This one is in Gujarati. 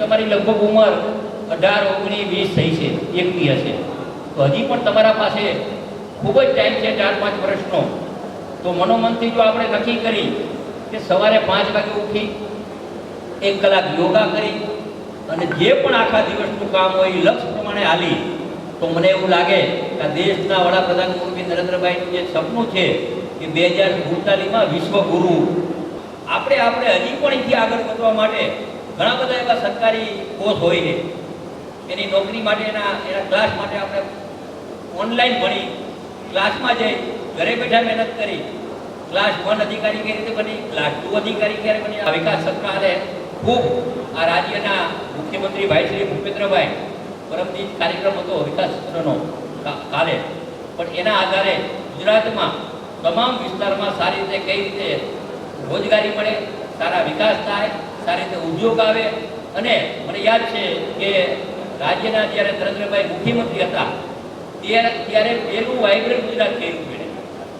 તમારી લગભગ ઉંમર 18, 19, 20 થઈ છે, 21 હશે, તો હજી પણ તમારા પાસે ખૂબ જ ટાઈમ છે 4-5 વર્ષનો. તો મનોમનથી જો આપણે નક્કી કરી કે સવારે 5 વાગે ઉઠી 1 કલાક યોગા કરી અને જે પણ આખા દિવસનું કામ હોય એ લક્ષ્ય પ્રમાણે હાલી, તો મને એવું લાગે કે દેશના વડાપ્રધાન શ્રી નરેન્દ્રભાઈનું જે સપનું છે કે 2047માં વિશ્વગુરુ, આપણે હજી પણ અહીંથી આગળ વધવા માટે ઘણા બધા એવા સરકારી કોર્સ હોય છે, એની નોકરી માટે એના ક્લાસ માટે આપણે ઓનલાઈન ભણી, ક્લાસમાં જઈ, ઘરે બેઠા મહેનત કરી, ક્લાસ 1 અધિકારી કઈ રીતે બની, ક્લાસ 2 અધિકારી ક્યારે બની. આ વિકાસ સરકારે ખૂબ આ રાજ્યના મુખ્યમંત્રી ભાઈ શ્રી ભૂપેન્દ્રભાઈ, પરમદિન કાર્યક્રમ હતો વિકાસ સત્રનો કાલે, પણ એના આધારે ગુજરાતમાં તમામ વિસ્તારમાં સારી રીતે કઈ રીતે રોજગારી મળે, સારા વિકાસ થાય, સારી રીતે ઉદ્યોગ આવે. અને મને યાદ છે કે રાજ્યના જ્યારે નરેન્દ્રભાઈ મુખ્યમંત્રી હતા ત્યારે પહેલું વાઇબ્રન્ટ ગુજરાત કર્યું છે.